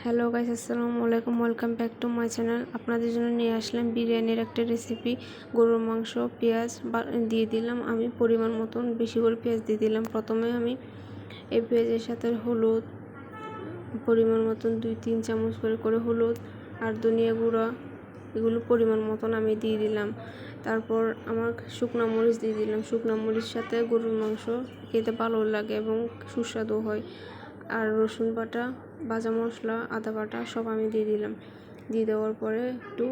Hello guys, আসসালামু আলাইকুম। Welcome back to my channel. আপনাদের জন্য নিয়ে আসলাম বিরিয়ানির একটা রেসিপি। গরুর মাংস, পেঁয়াজ দিয়ে দিলাম আমি পরিমাণ মতন, বেশি করে পেঁয়াজ দিয়ে দিলাম। প্রথমে আমি এই পেঁয়াজের সাথে হলুদ পরিমাণ মতন 2-3 চামচ করে হলুদ আর ধনিয়া গুঁড়া এগুলো পরিমাণ মতন আমি দিয়ে দিলাম। তারপর আমার শুকনো মরিচ দিয়ে দিলাম। শুকনো মরিচ সাথে গরুর মাংস খেতে ভালো লাগে এবং সুস্বাদু হয়। আর রসুন বাটা, ভাজা মশলা, আদা বাটা সব আমি দিয়ে দিলাম। দিয়ে দেওয়ার পরে একটু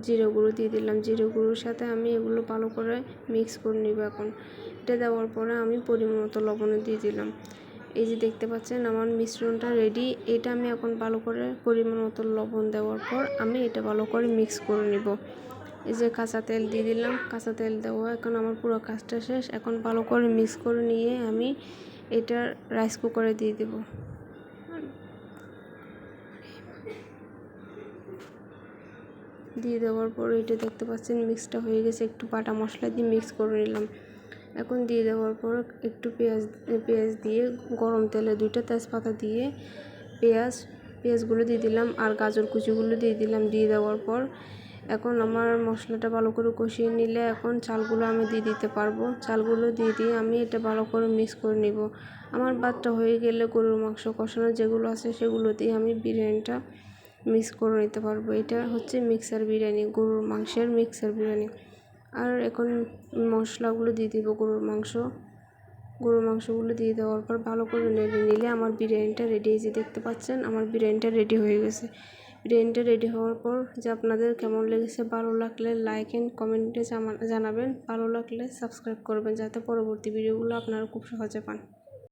জিরে গুঁড়ো দিয়ে দিলাম। জিরে গুঁড়োর সাথে আমি এগুলো ভালো করে মিক্স করে নিব। এখন এটা দেওয়ার পরে আমি পরিমাণ মতো লবণ দিয়ে দিলাম। এই যে দেখতে পাচ্ছেন আমার মিশ্রণটা রেডি। এটা আমি এখন ভালো করে পরিমাণ মতো লবণ দেওয়ার পর আমি এটা ভালো করে মিক্স করে নিব। এই যে কাঁচা তেল দিয়ে দিলাম। কাঁচা তেল দেওয়া এখন আমার পুরো কাজটা শেষ। এখন ভালো করে মিক্স করে নিয়ে আমি এটা রাইস কুকারে দিয়ে দেব। দিয়ে দেওয়ার পর এটা দেখতে পাচ্ছেন মিক্সটা হয়ে গেছে। একটু বাটা মশলা দিয়ে মিক্স করে নিলাম। এখন দিয়ে দেওয়ার পর একটু পেঁয়াজ দিয়ে গরম তেলে 2টা তেজপাতা দিয়ে পেঁয়াজগুলো দিয়ে দিলাম আর গাজর কুচিগুলো দিয়ে দিলাম। দিয়ে দেওয়ার পর এখন আমার মশলাটা ভালো করে কষিয়ে নিলে এখন চালগুলো আমি দিয়ে দিতে পারবো। চালগুলো দিয়ে আমি এটা ভালো করে মিক্স করে নিব। আমার ভাতটা হয়ে গেলে গরুর মাংস কষানো যেগুলো আছে সেগুলো দিয়ে আমি বিরিয়ানিটা মিক্স করে নিতে পারবো। এটা হচ্ছে মিক্সার বিরিয়ানি, গরুর মাংসের মিক্সার বিরিয়ানি। আর এখন মশলাগুলো দিয়ে দিব। গরুর মাংসগুলো দিয়ে দেওয়ার পর ভালো করে নেড়ে নিলে আমার বিরিয়ানিটা রেডি হয়েছে। দেখতে পাচ্ছেন আমার বিরিয়ানিটা রেডি হয়ে গেছে। বিরিয়ানিটা রেডি হওয়ার পর যে আপনাদের কেমন লেগেছে, ভালো লাগলে লাইক এন্ড কমেন্টে জানাবেন। ভালো লাগলে সাবস্ক্রাইব করবেন যাতে পরবর্তী ভিডিওগুলো আপনারা খুব সহজে পান।